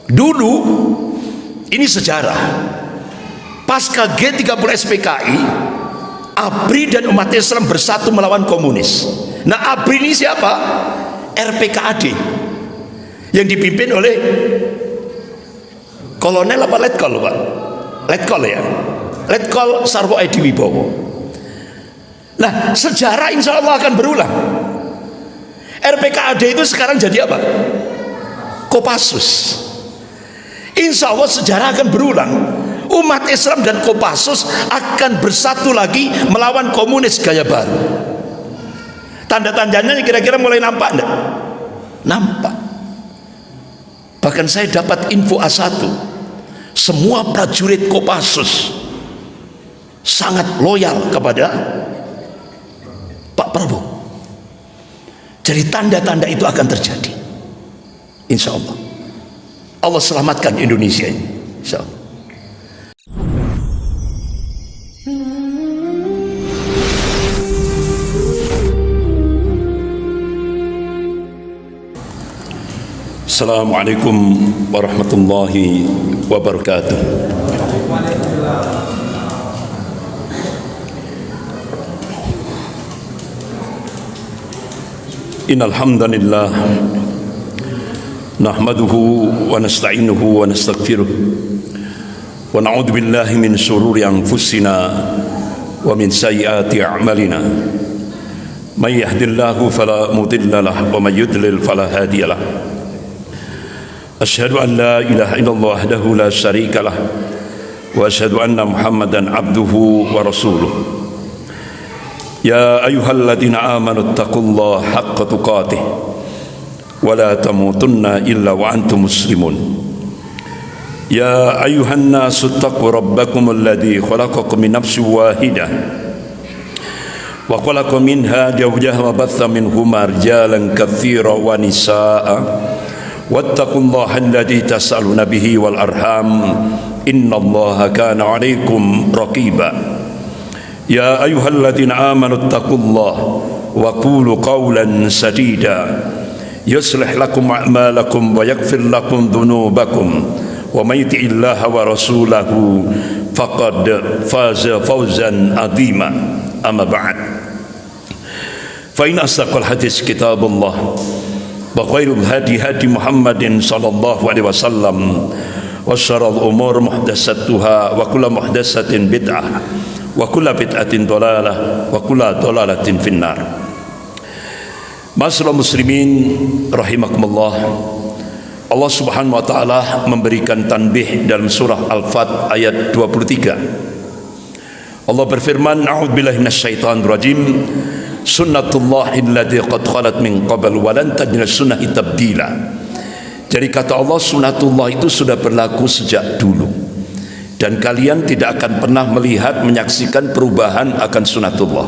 Dulu ini sejarah. Pasca G30 SPKI, ABRI dan umat Islam bersatu melawan komunis. Nah, ABRI ini siapa? RPKAD yang dipimpin oleh Kolonel apa Letkol, Pak? Letkol ya, Letkol Sarwo Edi Wibowo. Nah, sejarah insya Allah akan berulang. RPKAD itu sekarang jadi apa? Kopassus. Insya Allah sejarah akan berulang. Umat Islam dan Kopassus akan bersatu lagi melawan komunis gaya baru. Tanda-tandanya kira-kira mulai nampak enggak? Nampak. Bahkan saya dapat info A1, semua prajurit Kopassus sangat loyal kepada Pak Prabowo. Jadi tanda-tanda itu akan terjadi, insya Allah. Allah selamatkan Indonesia ini, insya Allah. Assalamualaikum warahmatullahi wabarakatuh. Innal hamdalillah nahmaduhu wa nasta'inuhu wa nastaghfiruh wa na'udzu billahi min shururi anfusina wa min sayyiati a'malina. May yahdihillahu fala mudilla lahu wa may yudlil fala hadiya lahu. Asyhadu an la ilaha illallah wahdahu la syarika lah wa asyhadu anna Muhammadan abduhu wa rasuluh. Ya ayyuhalladzina amanu taqullaha haqqa tuqatih wa la tamutunna illa wa antum muslimun. Ya ayyuhan nasu taqu rabbakum alladzi khalaqakum min nafsin wahidah wa khalaqa minha zawjaha wa batha minhuma rijalan katsiran wa nisaa'a wattaqullaha alladzi tas'aluna bihi wal arham innallaha kana 'alaikum raqiba. Ya ayyuhalladzina amanu taqullaha wa qulu qawlan sadida yuslih lakum a'malakum wa yaghfir lakum dhunubakum wa may yuti'illaha wa rasulahu faqad faza fawzan 'azima. Amma ba'd. Fa in asdaqal hadits kitabullah wa khairul hadi hadi Muhammadin sallallahu alaihi wasallam wa syarrul umur muhdatsatuha wa kullu muhdatsatin bid'ah wa kullu bid'atin dhalalah wa kullu dhalalatin finnar. Ma'asyiral muslimin rahimakumullah. Allah Subhanahu wa taala memberikan tanbih dalam surah Al-Fat ayat 23. Allah berfirman, a'udzubillahi minasyaitonir rajim. Sunnatullahi allati qad khalat min qabl wa lan tajid sunnahi tabdila. Jadi kata Allah, sunnatullah itu sudah berlaku sejak dulu dan kalian tidak akan pernah melihat menyaksikan perubahan akan sunnatullah.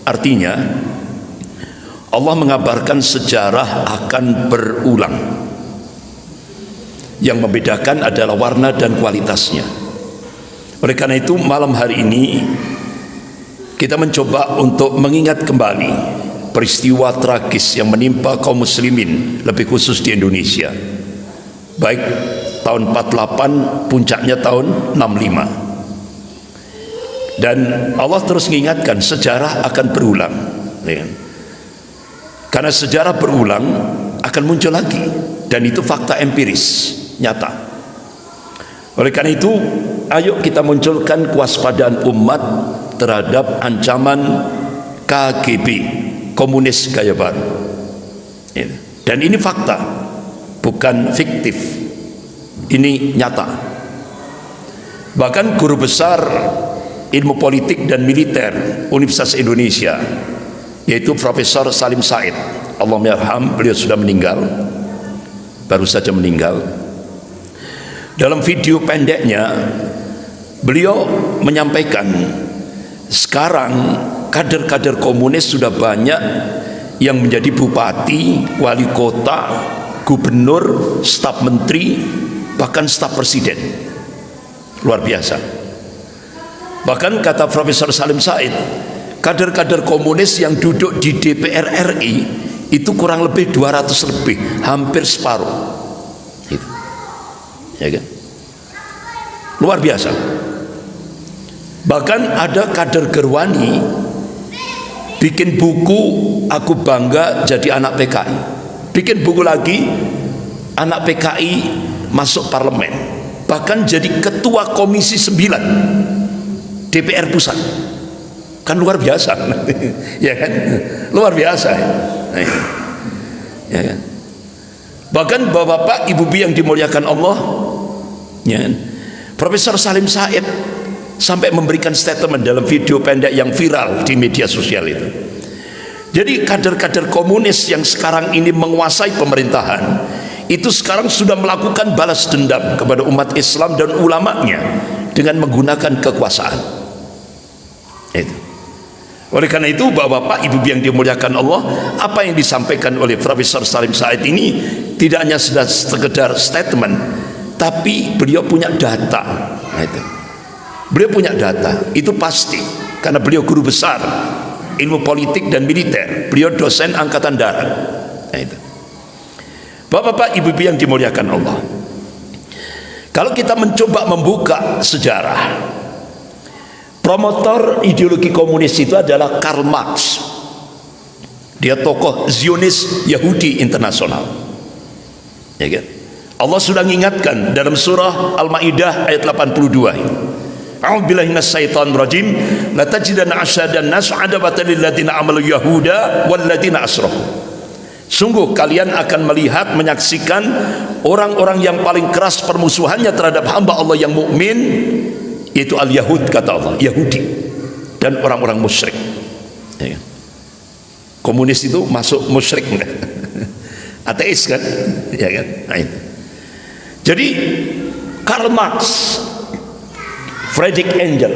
Artinya Allah mengabarkan sejarah akan berulang. Yang membedakan adalah warna dan kualitasnya. Oleh karena itu malam hari ini kita mencoba untuk mengingat kembali peristiwa tragis yang menimpa kaum muslimin, lebih khusus di Indonesia. Baik tahun 48, puncaknya tahun 65. Dan Allah terus mengingatkan sejarah akan berulang. Karena sejarah berulang akan muncul lagi, dan itu fakta empiris, nyata. Oleh karena itu, ayo kita munculkan kewaspadaan umat terhadap ancaman KGB, komunis gaya baru. Dan ini fakta, bukan fiktif. Ini nyata. Bahkan guru besar ilmu politik dan militer Universitas Indonesia, yaitu Profesor Salim Said, Allah merham, beliau sudah meninggal, baru saja meninggal. Dalam video pendeknya beliau menyampaikan, sekarang kader-kader komunis sudah banyak yang menjadi bupati, wali kota, gubernur, staf menteri, bahkan staf presiden. Luar biasa. Bahkan kata Profesor Salim Said, kader-kader komunis yang duduk di DPR RI itu kurang lebih 200 lebih, hampir separuh gitu. ya kan? Luar biasa. Bahkan ada kader Gerwani bikin buku Aku Bangga Jadi Anak PKI. Bikin buku lagi, anak PKI masuk parlemen. Bahkan jadi ketua Komisi 9 DPR pusat. Kan luar biasa. Ya kan? Luar biasa ya. Ya kan? Bahkan bapak-bapak, ibu-ibu yang dimuliakan Allah, ya kan? Profesor Salim Said sampai memberikan statement dalam video pendek yang viral di media sosial itu. Jadi kader-kader komunis yang sekarang ini menguasai pemerintahan itu sekarang sudah melakukan balas dendam kepada umat Islam dan ulamanya dengan menggunakan kekuasaan. Itu. Oleh karena itu, bapak-bapak, ibu-ibu yang dimuliakan Allah, apa yang disampaikan oleh Profesor Salim Said ini tidak hanya sudah sekedar statement, tapi beliau punya data. Nah, itu. Beliau punya data, itu pasti, karena beliau guru besar ilmu politik dan militer, beliau dosen angkatan darat. Nah, itu. Bapak-bapak, ibu-ibu yang dimuliakan Allah, kalau kita mencoba membuka sejarah, promotor ideologi komunis itu adalah Karl Marx. Dia tokoh Zionis Yahudi internasional, ya kan? Allah sudah mengingatkan dalam surah Al-Maidah ayat 82. A'udzubillahi minasyaitonir rajim. La tajidanna asyadan nas 'adawatan lil ladzina amalu yahuda wal ladzina asyraku. Sungguh kalian akan melihat, menyaksikan orang-orang yang paling keras permusuhannya terhadap hamba Allah yang mukmin, yaitu al-Yahud, kata Allah, Yahudi dan orang-orang musyrik. Ya. Komunis itu masuk musyrik, ateis kan? Ya kan? Nah, itu. Jadi Karl Marx, Friedrich Engels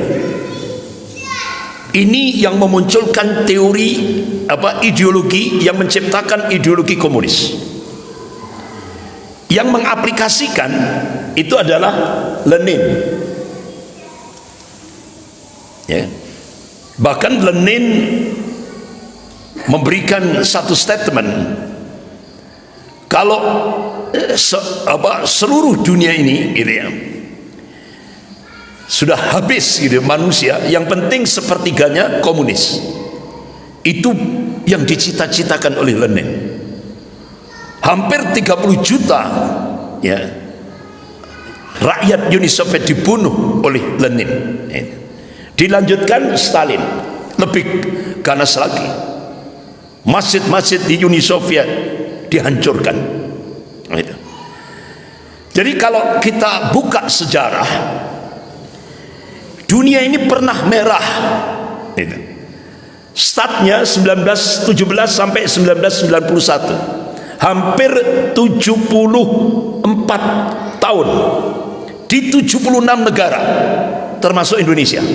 ini yang memunculkan teori ideologi yang menciptakan ideologi komunis. Yang mengaplikasikan itu adalah Lenin. Ya. Bahkan Lenin memberikan satu statement, kalau seluruh dunia ini gitu ya, sudah habis gitu manusia, yang penting sepertiganya komunis. Itu yang dicita-citakan oleh Lenin. Hampir 30 juta ya rakyat Uni Soviet dibunuh oleh Lenin. Dilanjutkan Stalin, lebih ganas lagi, masjid-masjid di Uni Soviet dihancurkan. Jadi kalau kita buka sejarah, dunia ini pernah merah. Startnya 1917 sampai 1991, hampir 74 tahun di 76 negara termasuk Indonesia.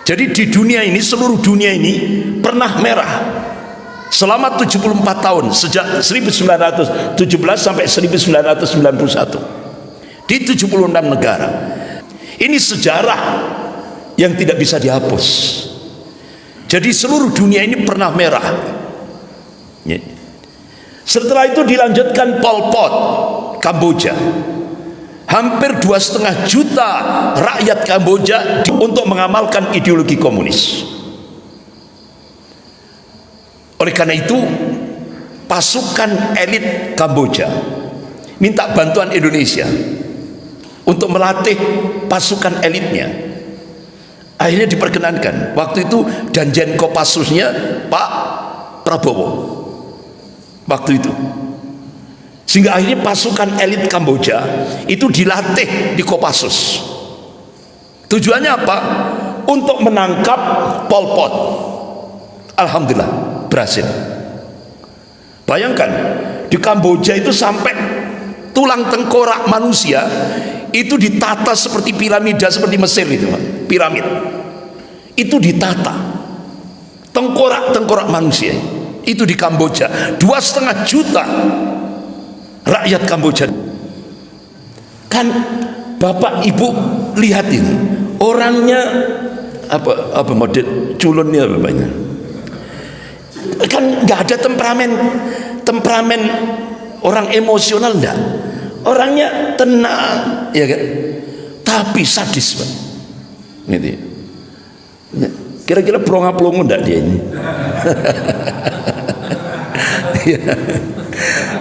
Jadi di dunia ini, seluruh dunia ini pernah merah selama 74 tahun, sejak 1917 sampai 1991 di 76 negara. Ini sejarah yang tidak bisa dihapus. Jadi seluruh dunia ini pernah merah. Setelah itu dilanjutkan Pol Pot, Kamboja. Hampir 2,5 juta rakyat Kamboja untuk mengamalkan ideologi komunis. Oleh karena itu, pasukan elit Kamboja minta bantuan Indonesia untuk melatih pasukan elitnya. Akhirnya diperkenankan. Waktu itu Danjen Kopassusnya Pak Prabowo waktu itu. Sehingga akhirnya pasukan elit Kamboja itu dilatih di Kopassus. Tujuannya apa? Untuk menangkap Pol Pot. Alhamdulillah berhasil. Bayangkan, di Kamboja itu sampai tulang tengkorak manusia itu ditata seperti piramida, seperti Mesir itu, piramid itu ditata, tengkorak manusia itu di Kamboja. 2,5 juta rakyat Kamboja. Kan bapak ibu lihat ini, orangnya apa model culunnya apa banyak, kan nggak ada temperamen orang emosional, enggak. orangnya tenang, ya kan? Tapi sadis, Pak. Gitu. Ya. Kira-kira pelongo-pelongo enggak dia ini? Ya.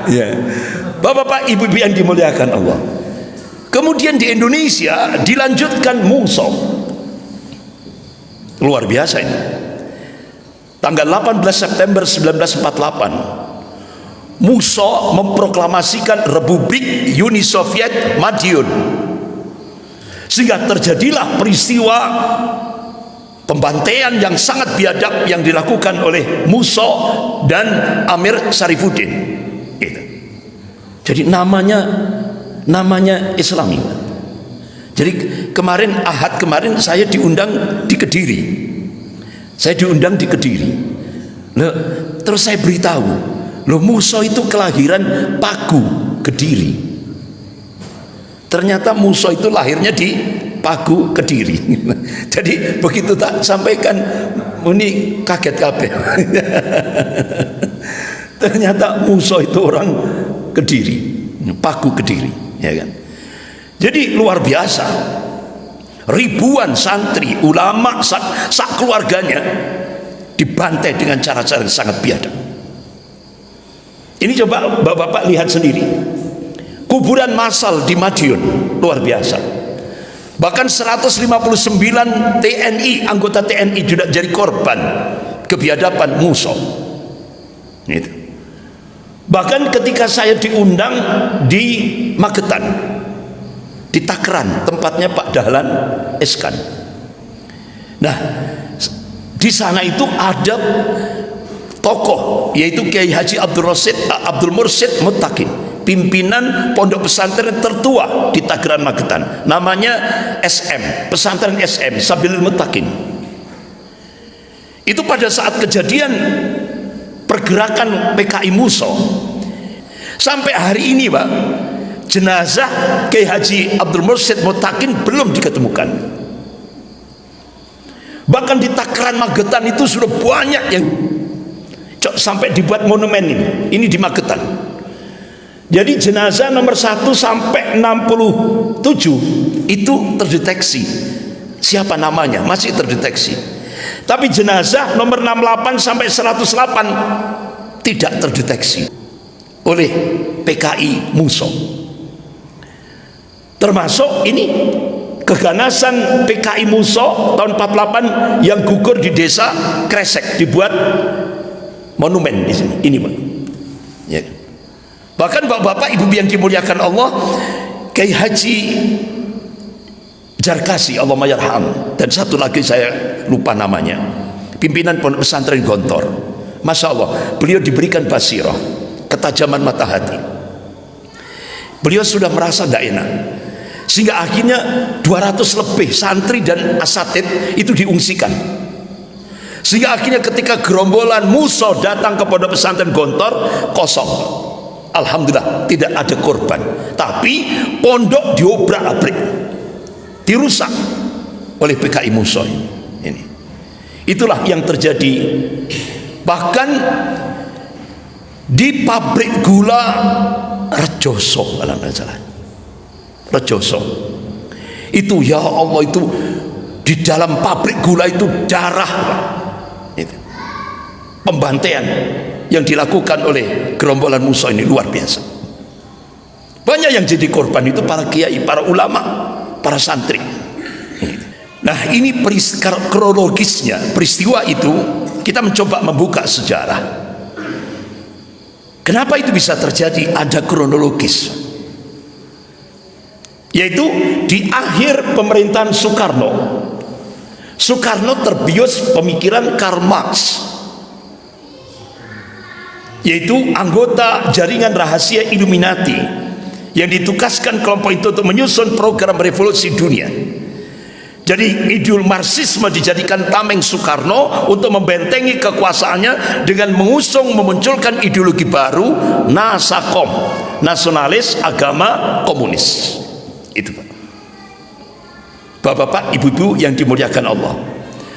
Ya. Bapak-bapak, ibu-ibu yang dimuliakan Allah. Kemudian di Indonesia dilanjutkan Muso. Luar biasa ini. Tanggal 18 September 1948, Muso memproklamasikan Republik Uni Soviet Madiun. Sehingga terjadilah peristiwa pembantaian yang sangat biadab yang dilakukan oleh Muso dan Amir Sarifuddin. Itu. Jadi namanya Islami. Jadi kemarin Ahad kemarin saya diundang di Kediri. Loh, terus saya beritahu, loh Muso itu kelahiran Pagu, Kediri. Ternyata Muso itu lahirnya di Pagu, Kediri. Jadi begitu tak sampaikan, ini kaget kabeh. Ternyata Muso itu orang Kediri, Pagu, Kediri, ya kan? Jadi luar biasa. Ribuan santri, ulama, sak keluarganya dibantai dengan cara-cara yang sangat biadab. Ini coba bapak-bapak lihat sendiri. Kuburan massal di Madiun luar biasa. Bahkan 159 TNI, anggota TNI juga jadi korban kebiadaban Muso. Gitu. Bahkan ketika saya diundang di Magetan, di Takran, tempatnya Pak Dahlan Eskan. Nah, di sana itu ada tokoh, yaitu Kiai Haji Abdul Mursyid Muttaqin, pimpinan pondok pesantren tertua di Takran Magetan, namanya SM, pesantren SM Sabilil Muttaqin. Itu pada saat kejadian pergerakan PKI Muso, sampai hari ini Pak, jenazah Kiai Haji Abdul Mursyid Muttaqin belum diketemukan. Bahkan di Takran Magetan itu sudah banyak yang sampai dibuat monumen ini di Magetan. Jadi jenazah nomor 1 sampai 67 itu terdeteksi siapa namanya, masih terdeteksi. Tapi jenazah nomor 68 sampai 108 tidak terdeteksi oleh PKI Muso. Termasuk ini keganasan PKI Muso tahun 48 yang gugur di desa Kresek, dibuat monumen di sini. Ini Pak. Ya. Bahkan bapak-bapak, ibu yang dimuliakan Allah, Kiai Haji Jarkasi, Allahumma yarham, dan satu lagi saya lupa namanya, pimpinan pondok pesantren Gontor. Masya Allah, beliau diberikan basirah, ketajaman mata hati. Beliau sudah merasa tidak enak, sehingga akhirnya 200 lebih santri dan asatid itu diungsikan. Sehingga akhirnya ketika gerombolan Muso datang ke pondok pesantren Gontor, kosong. Alhamdulillah tidak ada korban, tapi pondok diobrak-abrik, dirusak oleh PKI Muso ini. Itulah yang terjadi. Bahkan di pabrik gula Rejoso, Rejoso itu, ya Allah, itu di dalam pabrik gula itu darah, itu pembantaian yang dilakukan oleh gerombolan Muso ini luar biasa. Banyak yang jadi korban itu para kiai, para ulama, para santri. Nah, ini kronologisnya peristiwa itu. Kita mencoba membuka sejarah. Kenapa itu bisa terjadi? Ada kronologis, yaitu di akhir pemerintahan Soekarno. Soekarno terbius pemikiran Karl Marx, yaitu anggota jaringan rahasia Illuminati yang ditugaskan kelompok itu untuk menyusun program revolusi dunia. Jadi ideologi Marxisme dijadikan tameng Soekarno untuk membentengi kekuasaannya dengan memunculkan ideologi baru, Nasakom, nasionalis agama komunis. Itu Pak. Bapak-bapak, ibu-ibu yang dimuliakan Allah,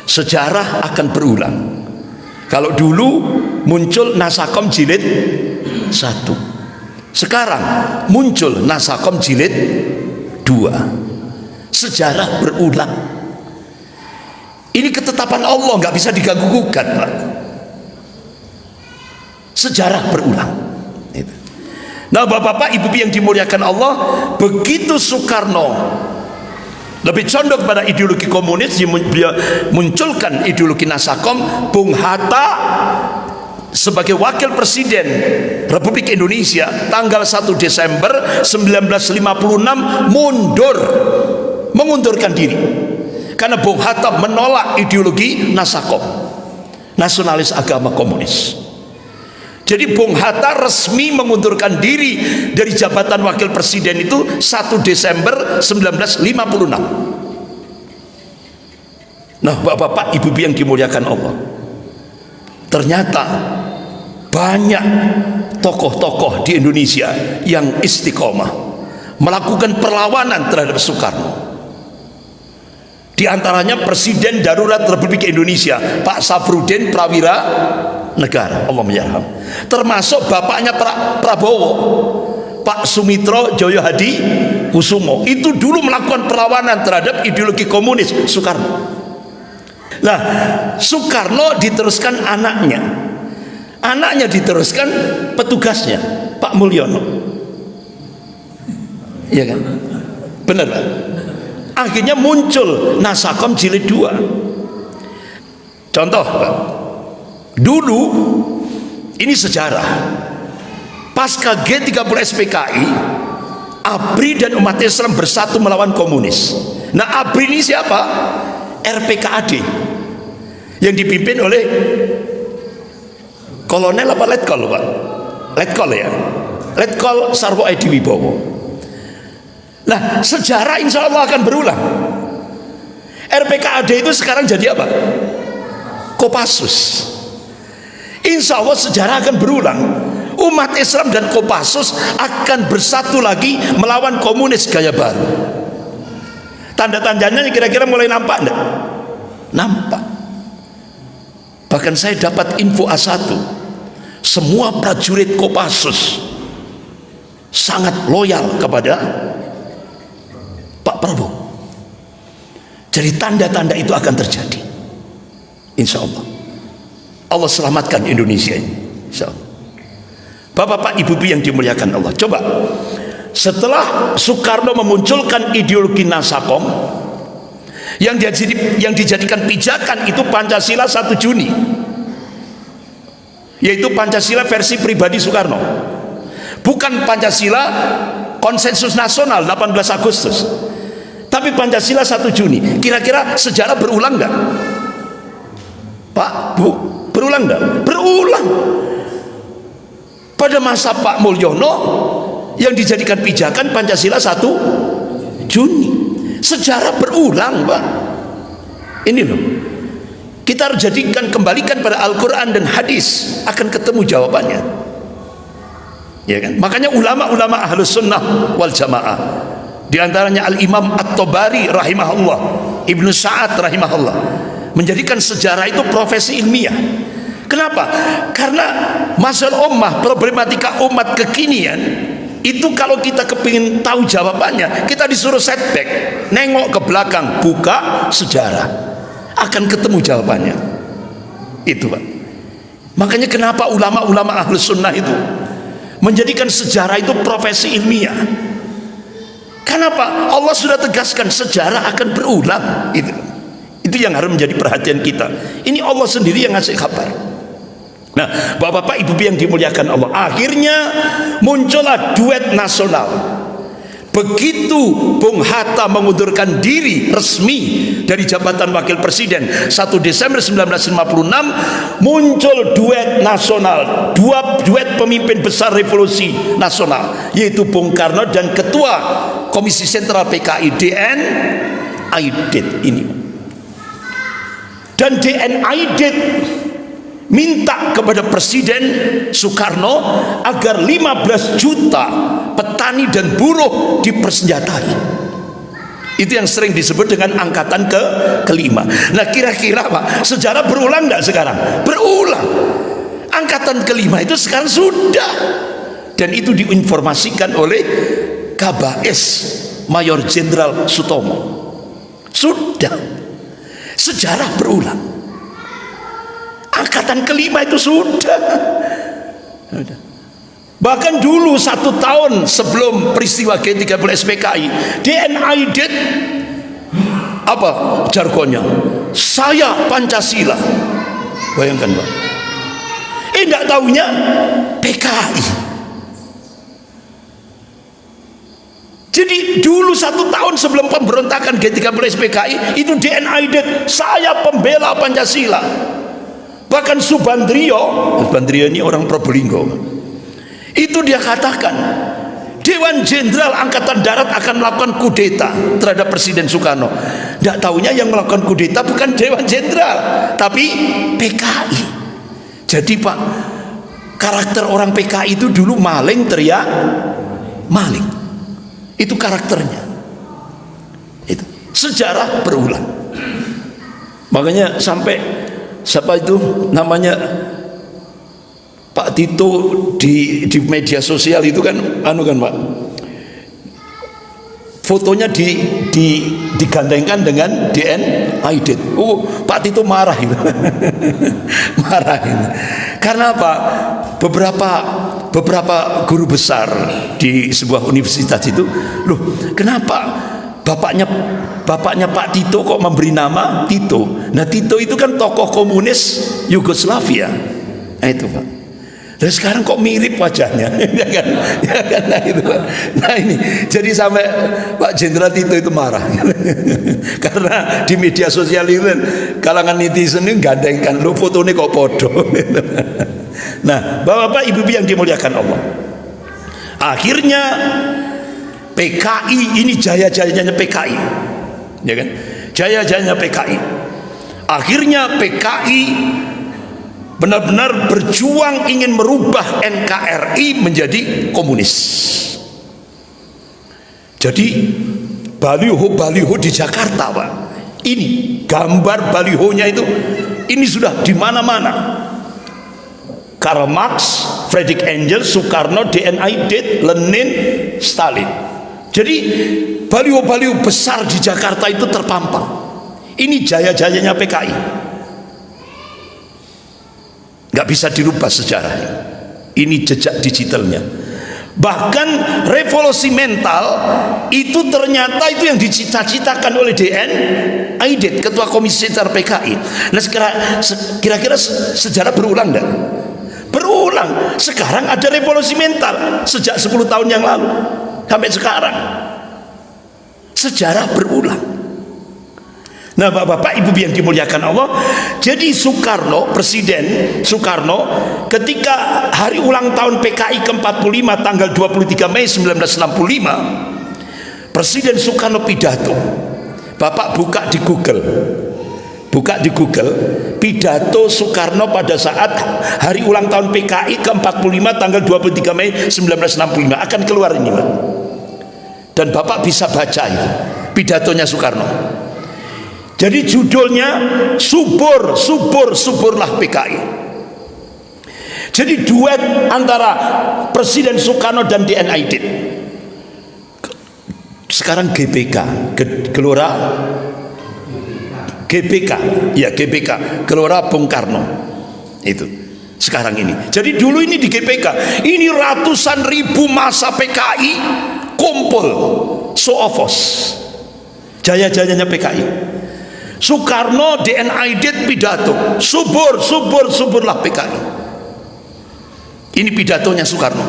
sejarah akan berulang. Kalau dulu muncul Nasakom jilid 1, Sekarang muncul Nasakom jilid 2. Sejarah berulang. Ini ketetapan Allah, nggak bisa diganggu gugat, Pak. Sejarah berulang. Nah, bapak-bapak, ibu yang dimuliakan Allah, begitu Soekarno lebih condong pada ideologi komunis, dia munculkan ideologi Nasakom. Bung Hatta sebagai wakil presiden Republik Indonesia tanggal 1 Desember 1956 mengundurkan diri karena Bung Hatta menolak ideologi Nasakom, nasionalis agama komunis. Jadi Bung Hatta resmi mengundurkan diri dari jabatan wakil presiden itu 1 Desember 1956. Nah, bapak-bapak, ibu yang dimuliakan Allah, ternyata banyak tokoh-tokoh di Indonesia yang istiqomah melakukan perlawanan terhadap Soekarno. Di antaranya Presiden Darurat Republik Indonesia Pak Safrudin Prawira Negara, Allah menyerham, termasuk bapaknya Prabowo, Pak Sumitro Joyo Hadi Kusumo, itu dulu melakukan perlawanan terhadap ideologi komunis Soekarno. Nah, Soekarno diteruskan anaknya diteruskan petugasnya Pak Mulyono, iya kan? Benar, Pak? Akhirnya muncul Nasakom jilid 2. Contoh, Pak, dulu ini sejarah pasca G30 SPKI, ABRI dan umat Islam bersatu melawan komunis. Nah, ABRI ini siapa? RPKAD yang dipimpin oleh Kolonel apa Letkol, Pak? Letkol, ya, Letkol Sarwo Edi Wibowo. Nah, sejarah insya Allah akan berulang. RPKAD itu sekarang jadi apa? Kopassus. Insya Allah sejarah akan berulang. Umat Islam dan Kopassus akan bersatu lagi melawan komunis gaya baru. Tanda-tandanya kira-kira mulai nampak enggak? Nampak. Bahkan saya dapat info A1, semua prajurit Kopassus sangat loyal kepada Pak Prabowo. Jadi tanda-tanda itu akan terjadi, insya Allah. Allah selamatkan Indonesia ini, insya Allah. Bapak-bapak, ibu yang dimuliakan Allah, coba setelah Soekarno memunculkan ideologi Nasakom, yang dijadikan pijakan itu Pancasila 1 Juni, yaitu Pancasila versi pribadi Soekarno, bukan Pancasila konsensus nasional 18 Agustus, tapi Pancasila 1 Juni. Kira-kira sejarah berulang nggak, Pak, Bu? Berulang nggak? Berulang. Pada masa Pak Mulyono yang dijadikan pijakan Pancasila 1 Juni. Sejarah berulang, Pak. Ini loh, kita harus kembalikan pada Al-Quran dan hadis, akan ketemu jawabannya, ya kan? Makanya ulama-ulama Ahlus Sunnah wal Jamaah, diantaranya Al-Imam At-Tabari rahimahullah, Ibnu Sa'ad rahimahullah, menjadikan sejarah itu profesi ilmiah. Kenapa? Karena masalah ummah, problematika umat kekinian itu kalau kita kepingin tahu jawabannya, kita disuruh setback, nengok ke belakang, buka sejarah, akan ketemu jawabannya. Itu, Pak. Makanya kenapa ulama-ulama Ahlus Sunnah itu menjadikan sejarah itu profesi ilmiah. Kenapa? Allah sudah tegaskan sejarah akan berulang. Itu yang harus menjadi perhatian kita. Ini Allah sendiri yang ngasih kabar. Nah, bapak-bapak, ibu yang dimuliakan Allah, akhirnya muncullah duet nasional. Begitu Bung Hatta mengundurkan diri resmi dari jabatan wakil presiden 1 Desember 1956, muncul duet nasional, duet pemimpin besar revolusi nasional, yaitu Bung Karno dan Ketua Komisi Sentral PKI DN Aidit ini. Dan DN Aidit minta kepada Presiden Soekarno agar 15 juta petani dan buruh dipersenjatai. Itu yang sering disebut dengan angkatan kelima. Nah, kira-kira Pak, sejarah berulang nggak sekarang? Berulang. Angkatan kelima itu sekarang sudah dan itu diinformasikan oleh Kabais Mayor Jenderal Sutomo. Sudah, sejarah berulang. Angkatan kelima itu sudah. Bahkan dulu 1 tahun sebelum peristiwa G30 SPKI, DNID apa jargonnya? Saya Pancasila. Bayangkan Pak. Enggak taunya PKI. Jadi dulu 1 tahun sebelum pemberontakan G30 SPKI itu DNID saya pembela Pancasila. Bahkan Subandrio ini orang Probolinggo, itu dia katakan Dewan Jenderal Angkatan Darat akan melakukan kudeta terhadap Presiden Soekarno. Tidak tahunya yang melakukan kudeta bukan Dewan Jenderal, tapi PKI. Jadi Pak, karakter orang PKI itu dulu maling teriak maling. Itu karakternya. Itu sejarah berulang. Makanya sampai siapa itu namanya Pak Tito di media sosial itu kan kan Pak, fotonya digandengkan dengan DNID. Pak Tito marah itu. Marah itu. Karena apa? Beberapa guru besar di sebuah universitas itu, loh, kenapa bapaknya Pak Tito kok memberi nama Tito? Nah, Tito itu kan tokoh komunis Yugoslavia. Nah itu Pak. Dan sekarang kok mirip wajahnya, ya kan? Nah itu Pak. Nah ini, jadi sampai Pak Jenderal Tito itu marah, karena di media sosial itu kalangan netizen ini gandengkan, lo fotonya kok podo. Nah, bapak-bapak, ibu-ibu yang dimuliakan Allah, akhirnya PKI ini jaya-jayanya PKI, ya kan? Jaya-jayanya PKI. Akhirnya PKI benar-benar berjuang ingin merubah NKRI menjadi komunis. Jadi baliho-baliho di Jakarta Pak, ini gambar balihonya itu, ini sudah di mana-mana. Karl Marx, Friedrich Engels, Soekarno, DNID, Lenin, Stalin. Jadi baliho-baliho besar di Jakarta itu terpampang. Ini jaya-jayanya PKI. Nggak bisa dirubah sejarahnya. Ini jejak digitalnya. Bahkan revolusi mental itu ternyata itu yang dicita-citakan oleh DNID, Ketua Komisi Besar PKI. Nah kira-kira sejarah berulang enggak? Berulang. Sekarang ada revolusi mental sejak 10 tahun yang lalu sampai sekarang. Sejarah berulang. Nah bapak-bapak, ibu yang dimuliakan Allah, jadi Soekarno, Presiden Soekarno, ketika hari ulang tahun PKI ke-45 tanggal 23 Mei 1965, Presiden Soekarno pidato. Bapak buka di Google pidato Soekarno pada saat hari ulang tahun PKI ke-45 tanggal 23 Mei 1965 akan keluar ini Pak. Dan bapak bisa baca itu pidatonya Soekarno. Jadi judulnya suburlah PKI. Jadi duet antara Presiden Soekarno dan DNID. Sekarang GBK, Gelora GBK, ya GBK, Gelora Bung Karno. Itu sekarang ini. Jadi dulu ini di GBK, ini ratusan ribu massa PKI kumpul, show of force, jaya-jayanya PKI. Soekarno, DNID pidato, suburlah PKI. Ini pidatonya Soekarno.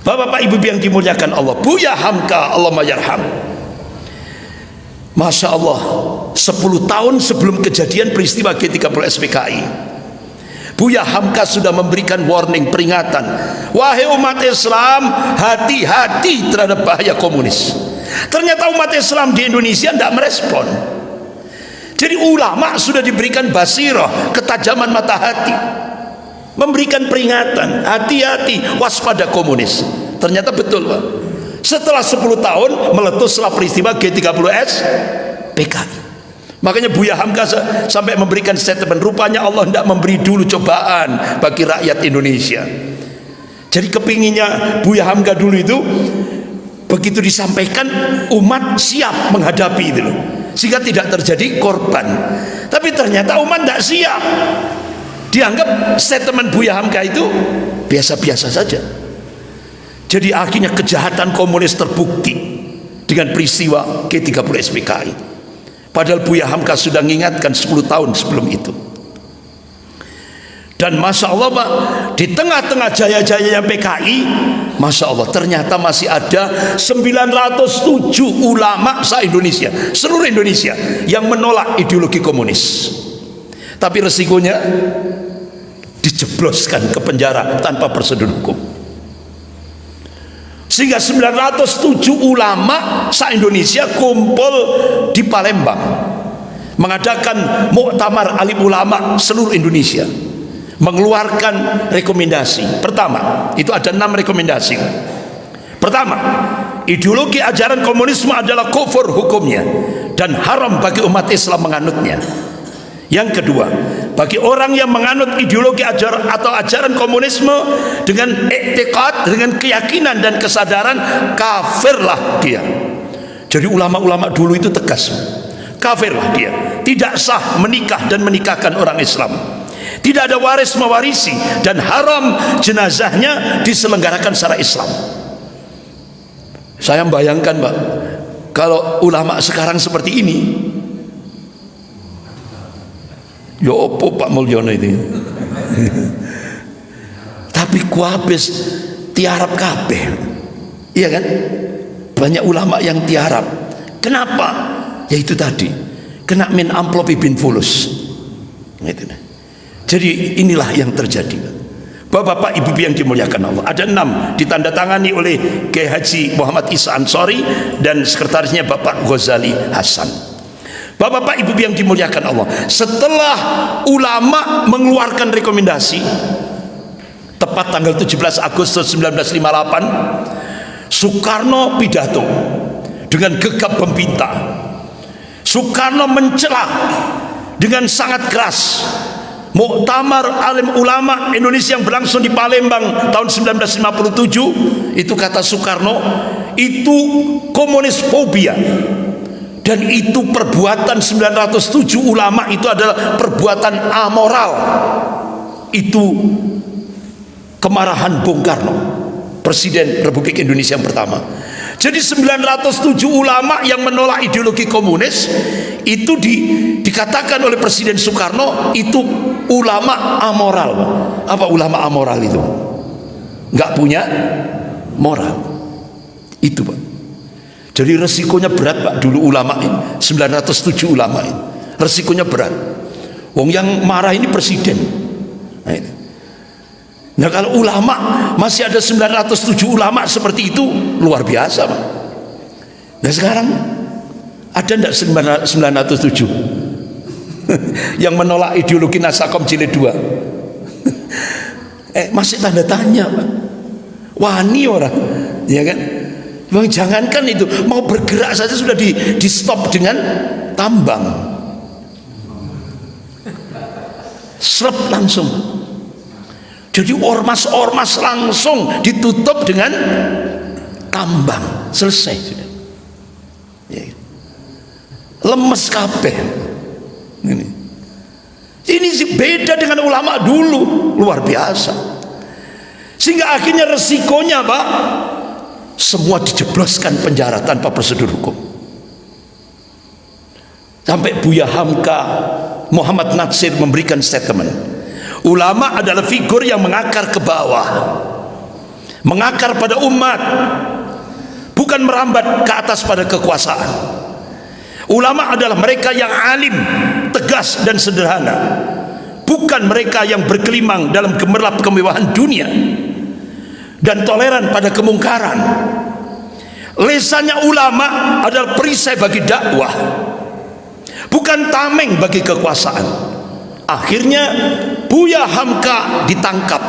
Bapak-bapak, ibu yang dimuliakan Allah, Buya Hamka Allahumma yarham. Masya Allah, 10 tahun sebelum kejadian peristiwa G30 SPKI, Buya Hamka sudah memberikan warning, peringatan. Wahai umat Islam, hati-hati terhadap bahaya komunis. Ternyata umat Islam di Indonesia tidak merespon. Jadi ulama sudah diberikan basirah, ketajaman mata hati, memberikan peringatan, hati-hati, waspada komunis. Ternyata betul Pak. Setelah 10 tahun meletuslah peristiwa G30S PKI. Makanya Buya Hamka sampai memberikan statement, rupanya Allah tidak memberi dulu cobaan bagi rakyat Indonesia. Jadi kepinginnya Buya Hamka dulu itu, begitu disampaikan umat siap menghadapi itu loh, sehingga tidak terjadi korban. Tapi ternyata umat tidak siap. Dianggap statement Buya Hamka itu biasa-biasa saja. Jadi akhirnya kejahatan komunis terbukti dengan peristiwa G30 SPKI. Padahal Buya Hamka sudah mengingatkan 10 tahun sebelum itu. Dan Masya Allah Pak, di tengah-tengah jaya-jayanya PKI, Masya Allah ternyata masih ada 907 ulama se-Indonesia, seluruh Indonesia, yang menolak ideologi komunis. Tapi resikonya dijebloskan ke penjara tanpa prosedur hukum. Sehingga 907 ulama se-Indonesia kumpul di Palembang mengadakan muktamar alim ulama seluruh Indonesia, mengeluarkan rekomendasi. Pertama, itu ada 6 rekomendasi. Pertama, ideologi ajaran komunisme adalah kufur hukumnya dan haram bagi umat Islam menganutnya. Yang kedua, bagi orang yang menganut ideologi ajaran komunisme dengan i'tiqad, dengan keyakinan dan kesadaran, kafirlah dia. Jadi ulama-ulama dulu itu tegas, kafirlah dia, tidak sah menikah dan menikahkan orang Islam, tidak ada waris mewarisi, dan haram jenazahnya diselenggarakan secara Islam. Saya membayangkan Pak, kalau ulama sekarang seperti ini, ya opo Pak Mulyono itu. Tapi kuhabis tiarap kabeh, iya kan? Banyak ulama yang tiarap. Kenapa? Ya itu tadi, kena min amplopi bin fulus gitu. Jadi inilah yang terjadi. Bapak-bapak, ibu-ibu yang dimuliakan Allah, ada 6 ditandatangani oleh Kiai Haji Muhammad Isa Ansori dan sekretarisnya Bapak Ghazali Hasan. Bapak-bapak, ibu-ibu yang dimuliakan Allah, setelah ulama mengeluarkan rekomendasi, tepat tanggal 17 Agustus 1958, Soekarno pidato dengan gegap gempita. Soekarno mencela dengan sangat keras muktamar alim ulama Indonesia yang berlangsung di Palembang tahun 1957. Itu kata Soekarno, itu komunis fobia, dan itu perbuatan 907 ulama itu adalah perbuatan amoral. Itu kemarahan Bung Karno, Presiden Republik Indonesia yang pertama. Jadi 907 ulama yang menolak ideologi komunis itu dikatakan oleh Presiden Soekarno itu ulama amoral. Apa ulama amoral itu? Nggak punya moral. Itu Pak. Jadi resikonya berat Pak, dulu ulama ini 907 ulama ini resikonya berat. Wong yang marah ini presiden. Nah kalau ulama masih ada 907 ulama seperti itu, luar biasa Pak. Nah sekarang ada enggak 907 yang menolak ideologi Nasakom Jilid 2? Masih tanda tanya Pak. Wani orang, ya kan? Bang, jangankan itu, mau bergerak saja sudah di stop dengan tambang, serep langsung. Jadi ormas-ormas langsung ditutup dengan tambang, selesai sudah. Ya. Lemes kabeh. Ini sih beda dengan ulama dulu, luar biasa. Sehingga akhirnya resikonya Pak, semua dijebloskan penjara tanpa prosedur hukum. Sampai Buya Hamka Muhammad Natsir memberikan statement, ulama adalah figur yang mengakar ke bawah, mengakar pada umat, bukan merambat ke atas pada kekuasaan. Ulama adalah mereka yang alim, tegas dan sederhana, bukan mereka yang bergelimang dalam gemerlap kemewahan dunia dan toleran pada kemungkaran. Lesannya ulama adalah perisai bagi dakwah, bukan tameng bagi kekuasaan. Akhirnya Buya Hamka ditangkap,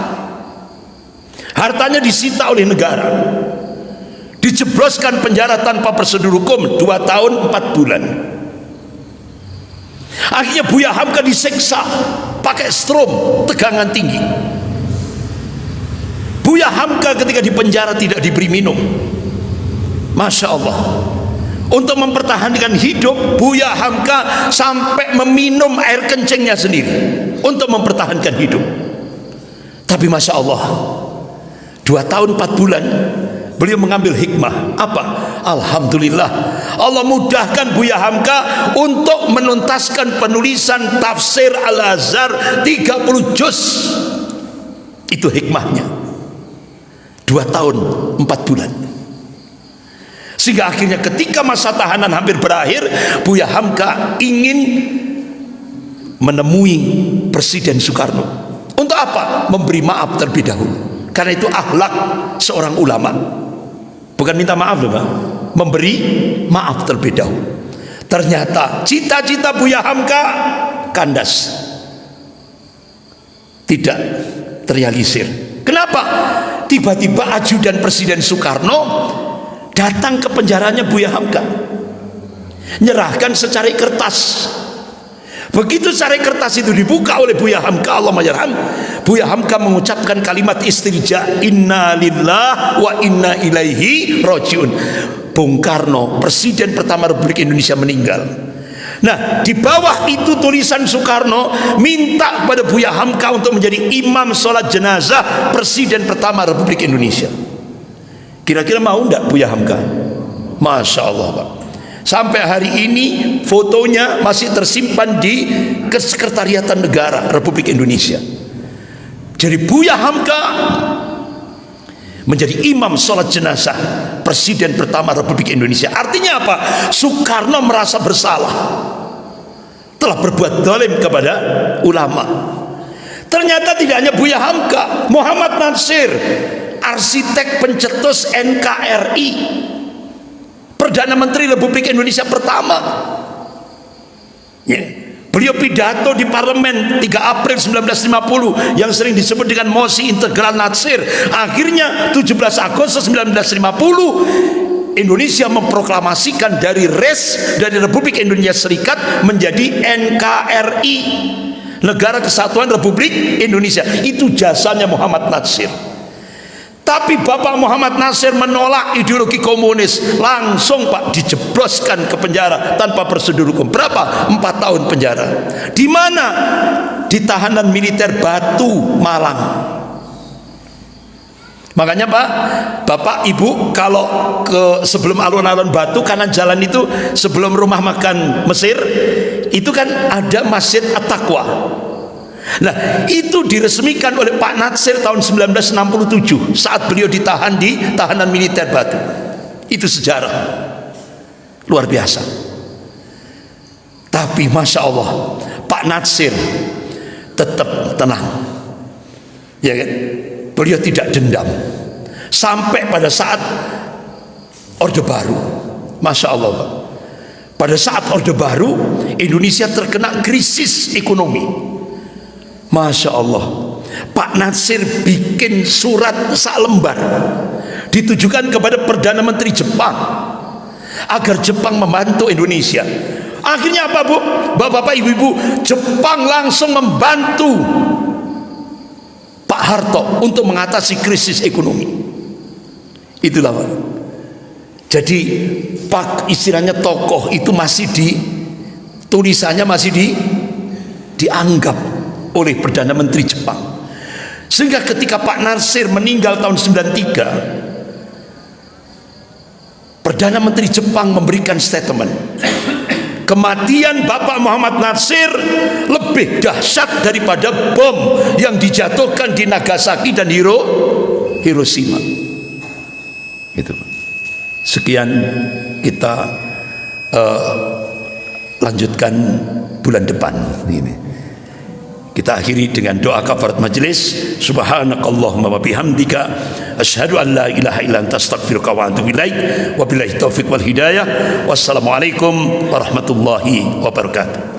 hartanya disita oleh negara, dijebloskan penjara tanpa prosedur hukum 2 tahun 4 bulan. Akhirnya Buya Hamka disiksa pakai strom tegangan tinggi. Buya Hamka ketika di penjara tidak diberi minum. Masya Allah. Untuk mempertahankan hidup, Buya Hamka sampai meminum air kencingnya sendiri untuk mempertahankan hidup. Tapi Masya Allah, 2 tahun 4 bulan beliau mengambil hikmah. Apa? Alhamdulillah, Allah mudahkan Buya Hamka untuk menuntaskan penulisan tafsir Al-Azhar 30 juz. Itu hikmahnya. 2 tahun 4 bulan. Sehingga akhirnya ketika masa tahanan hampir berakhir, Buya Hamka ingin menemui Presiden Soekarno. Untuk apa? Memberi maaf terlebih dahulu. Karena itu akhlak seorang ulama. Bukan minta maaf loh, Pak. Memberi maaf terlebih dahulu. Ternyata cita-cita Buya Hamka kandas, tidak terrealisir. Kenapa? Tiba-tiba ajudan Presiden Soekarno datang ke penjaranya Buya Hamka, nyerahkan secari kertas. Begitu secari kertas itu dibuka oleh Buya Hamka, Allah mayarham, Buya Hamka mengucapkan kalimat istirja, inna lillah wa inna ilaihi rajiun. Bung Karno, Presiden pertama Republik Indonesia, meninggal. Nah, di bawah itu tulisan Soekarno minta kepada Buya Hamka untuk menjadi imam sholat jenazah Presiden pertama Republik Indonesia. Kira-kira mau enggak Buya Hamka? Masya Allah, Pak. Sampai hari ini fotonya masih tersimpan di Kesekretariatan Negara Republik Indonesia. Jadi Buya Hamka menjadi imam sholat jenazah Presiden pertama Republik Indonesia. Artinya apa? Soekarno merasa bersalah telah berbuat zalim kepada ulama. Ternyata tidak hanya Buya Hamka, Muhammad Natsir, arsitek pencetus NKRI, Perdana Menteri Republik Indonesia pertama, ya. Beliau pidato di parlemen 3 April 1950 yang sering disebut dengan mosi integral Natsir. Akhirnya 17 Agustus 1950 Indonesia memproklamasikan dari Republik Indonesia Serikat menjadi NKRI, Negara Kesatuan Republik Indonesia. Itu jasanya Muhammad Natsir. Tapi Bapak Muhammad Natsir menolak ideologi komunis, langsung Pak dijebloskan ke penjara tanpa prosedur hukum. Berapa? 4 tahun penjara. Di mana? Di tahanan militer Batu, Malang. Makanya Pak, Bapak Ibu kalau ke sebelum alun-alun Batu, kanan jalan itu sebelum rumah makan Mesir, itu kan ada Masjid At-Taqwa. Nah, itu diresmikan oleh Pak Natsir tahun 1967 saat beliau ditahan di tahanan militer Batu. Itu sejarah luar biasa. Tapi Masya Allah, Pak Natsir tetap tenang, ya kan? Beliau tidak dendam sampai pada saat Orde Baru. Masya Allah, Pak. Pada saat Orde Baru, Indonesia terkena krisis ekonomi. Masya Allah, Pak Natsir bikin surat salembar ditujukan kepada Perdana Menteri Jepang agar Jepang membantu Indonesia. Akhirnya apa, Bu? Bapak-bapak, ibu-ibu, Jepang langsung membantu Pak Harto untuk mengatasi krisis ekonomi. Itulah, Pak. Jadi Pak, istilahnya tokoh itu masih tulisannya masih dianggap oleh Perdana Menteri Jepang. Sehingga ketika Pak Natsir meninggal tahun 93, Perdana Menteri Jepang memberikan statement, kematian Bapak Muhammad Natsir lebih dahsyat daripada bom yang dijatuhkan di Nagasaki dan Hiroshima. Itu. Sekian, kita lanjutkan bulan depan ini. Kita akhiri dengan doa kafarat majelis. Subhanakallahumma wa bihamdika asyhadu an la ilaha illa anta astaghfiruka wa atubu ilaik. Wabillahi taufik wal hidayah. Wassalamualaikum warahmatullahi wabarakatuh.